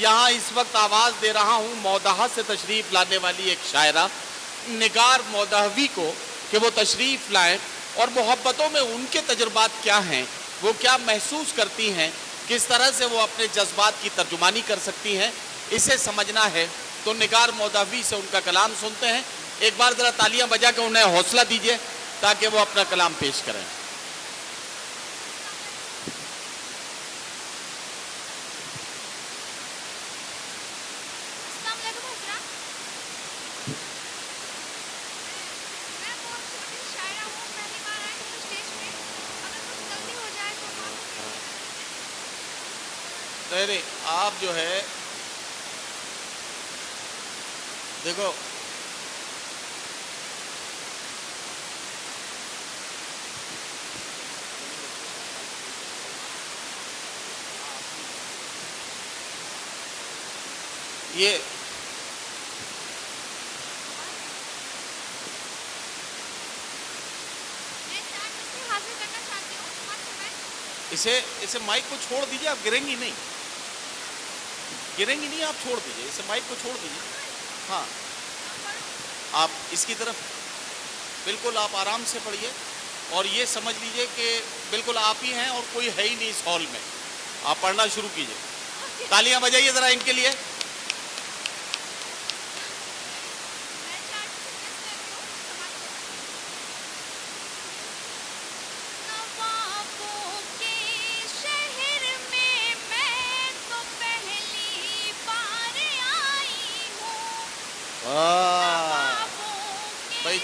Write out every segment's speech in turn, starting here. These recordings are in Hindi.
यहाँ इस वक्त आवाज़ दे रहा हूँ मौदहा से तशरीफ़ लाने वाली एक शायरा निगार मौदहवी को कि वो तशरीफ़ लाएं और मोहब्बतों में उनके तजुर्बात क्या हैं, वो क्या महसूस करती हैं, किस तरह से वो अपने जज्बात की तर्जुमानी कर सकती हैं, इसे समझना है तो निगार मौदहवी से उनका कलाम सुनते हैं। एक बार ज़रा तालियां बजा के उन्हें हौसला दीजिए ताकि वो अपना कलाम पेश करें। नहीं, आप जो है देखो, ये इसे माइक को छोड़ दीजिए, आप गिरेंगी नहीं, आप छोड़ दीजिए, इसे माइक को छोड़ दीजिए। हाँ, आप इसकी तरफ बिल्कुल आप आराम से पढ़िए और ये समझ लीजिए कि बिल्कुल आप ही हैं और कोई है ही नहीं इस हॉल में। आप पढ़ना शुरू कीजिए। तालियां बजाइए ज़रा इनके लिए। भाई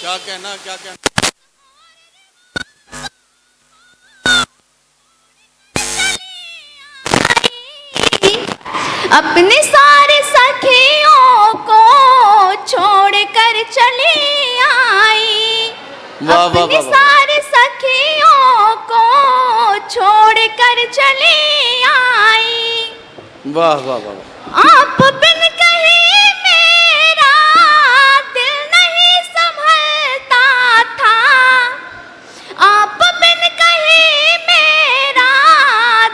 क्या कहना, क्या कहना। अपने सारे सखियों को छोड़कर चली आई। अपने सारे सखियों को छोड़कर चली आई। वाह वाह वाह। आप बिन कहीं मेरा दिल नहीं संभलता था। आप बिन कहीं मेरा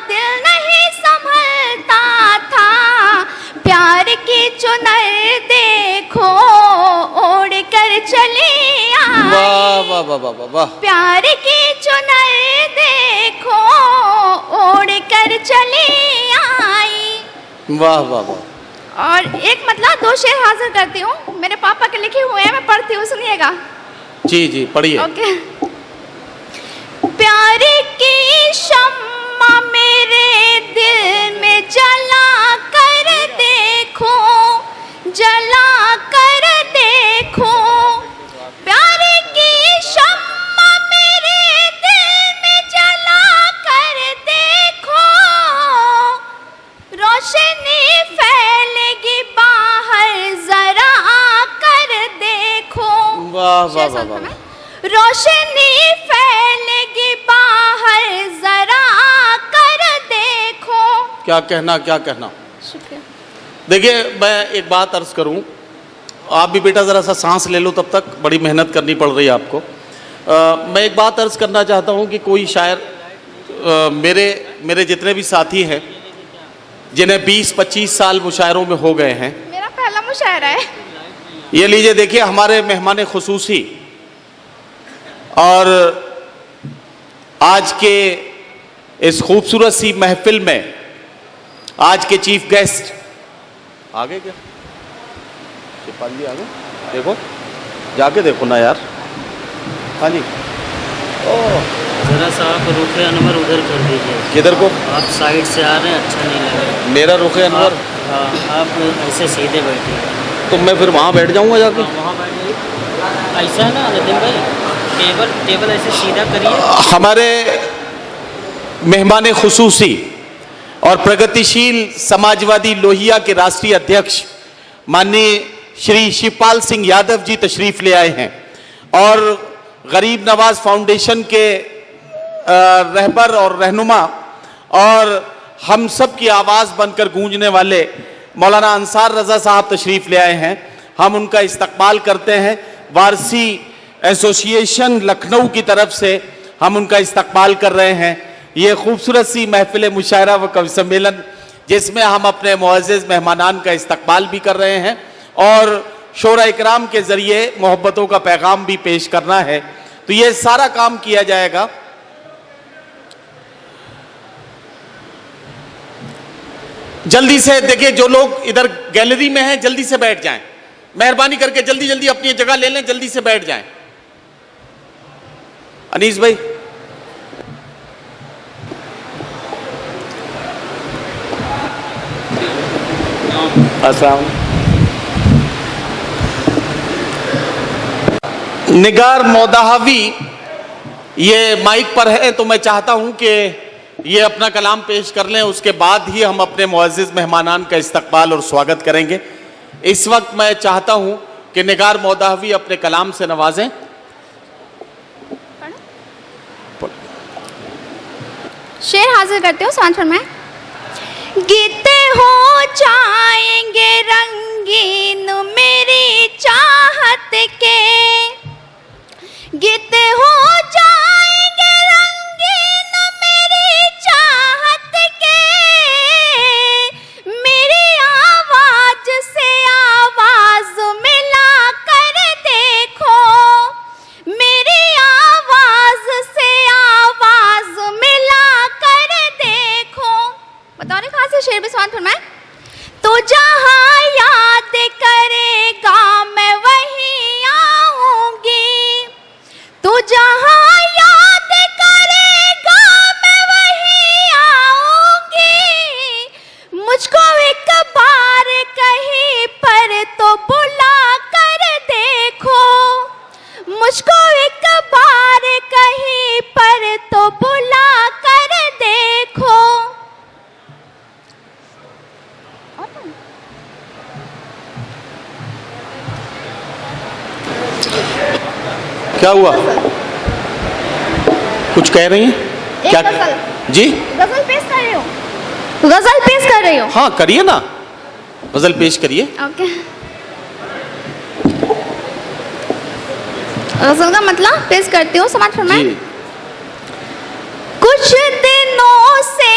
दिल नहीं संभलता था। प्यार की चुनर देखो ओढ़ कर चली आई। वाह वाह वाह वाह वाह। प्यार की चुनर देखो ओढ़ कर चली आई। वाह वाह वाह। और एक मतलब 2 शेर हाजिर करती हूँ, मेरे पापा के लिखे हुए हैं, मैं पढ़ती हूँ, सुनिएगा। जी जी पढ़िए। ओके। प्यार की शम्मा मेरे दिल में जला कर देखो, जला कर देखो। प्यार की शम्मा मेरे दिल में जला कर देखो। रोशनी फैलेगी बाहर जरा आकर देखो। वाह वाह वाह वाह। रोशनी फैलेगी बाहर जरा आकर देखो। क्या कहना, क्या कहना। शुक्रिया। देखिए मैं एक बात अर्ज करूं, आप भी बेटा ज़रा सा सांस ले लो, तब तक बड़ी मेहनत करनी पड़ रही है आपको। मैं एक बात अर्ज करना चाहता हूँ कि कोई शायर मेरे जितने भी साथी हैं जिन्हें 20-25 साल मुशायरों में हो गए हैं, मेरा पहला मुशायरा है। ये लीजिए देखिए हमारे मेहमान खुसूसी और आज के इस खूबसूरत सी महफिल में आज के चीफ गेस्ट आगे क्या शिपाली आगे देखो, जाके देखो ना यार। हाँ जी, जरा सा आप रुख अनवर उधर कर दीजिए। किधर को? आप साइड से आ रहे हैं, अच्छा नहीं लग रहा। मेरा रुख अनवर? आप ऐसे सीधे बैठिए। तो मैं फिर वहाँ बैठ जाऊँगा जाके? वहाँ बैठ जाइए। ऐसा ना नितिन भाई, टेबल ऐसे सीधा करिए। हमारे मेहमान खुसूसी और प्रगतिशील समाजवादी लोहिया के राष्ट्रीय अध्यक्ष माननीय श्री शिवपाल सिंह यादव जी तशरीफ ले आए हैं और गरीब नवाज फाउंडेशन के रहबर और रहनुमा और हम सब की आवाज़ बनकर गूंजने वाले मौलाना अंसार रज़ा साहब तशरीफ ले आए हैं। हम उनका इस्तकबाल करते हैं। वारसी एसोसिएशन लखनऊ की तरफ से हम उनका इस्तकबाल कर रहे हैं। ये खूबसूरत सी महफिल मुशायरा व कवि सम्मेलन जिसमें हम अपने मुअज़्ज़िज़ मेहमानान का इस्तकबाल भी कर रहे हैं और शोरा इकराम के ज़रिए मोहब्बतों का पैगाम भी पेश करना है, तो ये सारा काम किया जाएगा। जल्दी से देखिए, जो लोग इधर गैलरी में हैं जल्दी से बैठ जाएं, मेहरबानी करके जल्दी जल्दी अपनी जगह ले लें, जल्दी से बैठ जाएं। अनीस भाई, अस्सलाम। निगार मौदाहवी ये माइक पर है, तो मैं चाहता हूं कि ये अपना कलाम पेश कर लें, उसके बाद ही हम अपने मुअज़्ज़िज़ मेहमानान का इस्तकबाल और स्वागत करेंगे। इस वक्त मैं चाहता हूं कि निगार मौदाहवी अपने कलाम से नवाजें। शेर हाजिर करते हो, समाज फरमाएं। गीते हो जाएंगे रंगीन मेरी चाहत के, गीते हो जाएंगे रंगीन मेरी चाहत के, मेरी आवाज से आवाज मिला कर देखो, मेरी आवाज से आवाज मिला कर देखो। बताओ नहीं कहाँ से शेर भी सवाल फरमाए। तो जहाँ याद करेगा मैं वहीं आऊंगी, तो जहाँ याद करेगा मैं वहीं आऊंगी, मुझको एक बार कहीं पर तो बुला कर देखो, मुझको एक बार कहीं पर तो बुला कर देखो। क्या हुआ? कुछ कह रही हैं? क्या जी? गजल पेश कर रही हो? गजल पेश कर रही हो? हाँ करिए ना, गजल पेश करिए। ओके। गजल का मतलब पेश करती हूँ, समाज फरमाएं। कुछ दिनों से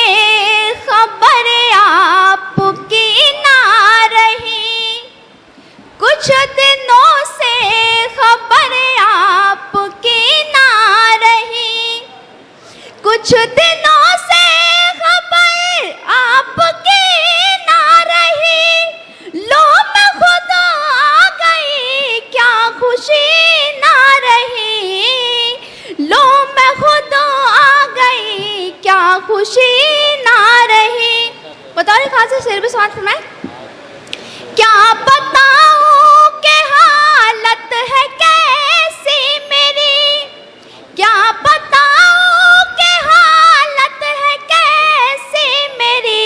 खबर आपकी ना रही, कुछ दिनों से खबर आपकी ना रही, कुछ दिनों से खबर आपकी ना रही, लो मैं खुद आ गई क्या खुशी ना रही, लो मैं खुद आ गई क्या खुशी ना रही। बताओ कहाँ से शेर भी समाज फरमाए। क्या बताऊं कि हालत है कैसी मेरी, क्या बताऊं कि हालत है कैसी मेरी,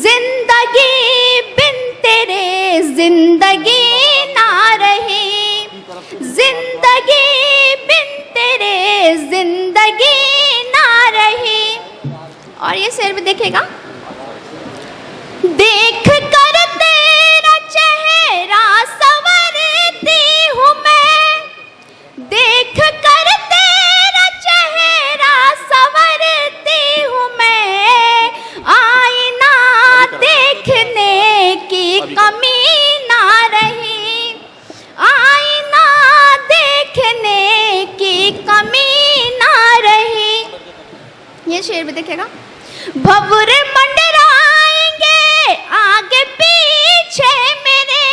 जिंदगी बिन तेरे जिंदगी ना रही, जिंदगी बिन तेरे जिंदगी ना रही। और ये शेर भी देखेगा। देख कर तेरा चेहरा संवरती हूँ मैं, देख कर भी देखिएगा। भंवरे मंडराएंगे आगे पीछे मेरे,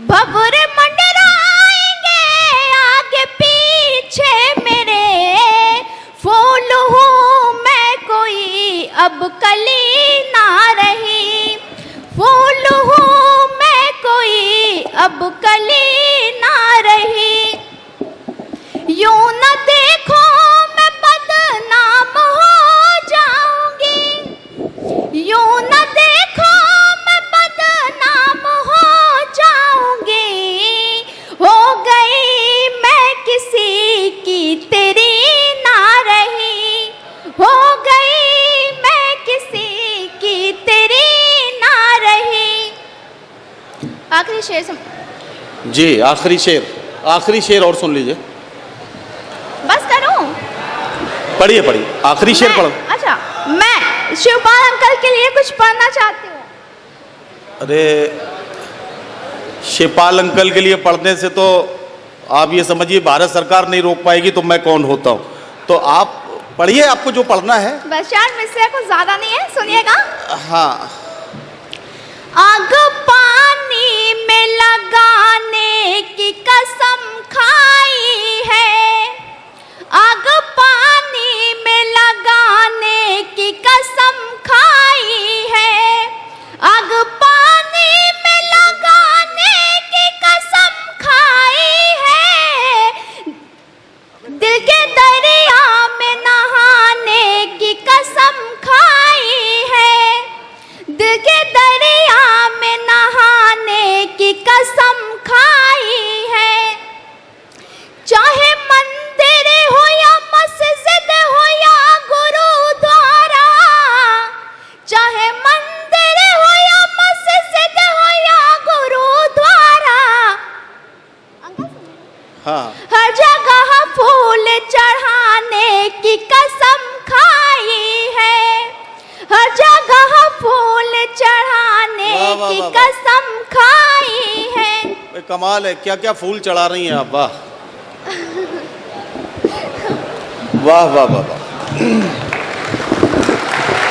भंवरे मंडराएंगे आगे पीछे मेरे, फूल हूँ मैं कोई अब कली ना रही, फूल हूँ मैं कोई अब कली ना रही। यूं न देखो मैं बदनाम हो जाऊंगी, यूं न देखो मैं बदनाम हो जाऊंगी, हो गई मैं किसी की तेरी ना रही, हो गई मैं किसी की तेरी ना रही। आखिरी शेर जी, आखिरी शेर और सुन लीजिए। बस करूं? पढ़िए पढ़िए, आखिरी शेर पढ़ो। अच्छा, मैं शिवपाल अंकल के लिए कुछ पढ़ना चाहती हूँ। अरे, शिवपाल अंकल के लिए पढ़ने से तो आप ये समझिए भारत सरकार नहीं रोक पाएगी तो मैं कौन होता हूँ। तो आप पढ़िए, आपको जो पढ़ना है। बस 4 मिसरे, कुछ ज्यादा नहीं है, सुनिएगा। हाँ। आग पानी में लगाने की कसम खाई है, आग पानी में लगाने की कसम खाई है, आग पानी में लगाने की कसम खाई है, दिल के दरिया में नहाने की कसम खाई है, दिल के दरिया में नहाने की कसम खाई है। चाहे मंदिर हो या मस्जिद हो या गुरुद्वारा, चाहे मंदिर हो या मस्जिद हो या गुरुद्वारा, हाँ। हर जगह फूल चढ़ाने की कसम खाई है, हर जगह फूल चढ़ाने की कसम खाई है। कमाल है, क्या क्या फूल चढ़ा रही हैं आप। वाह वाह वाह वाह वाह।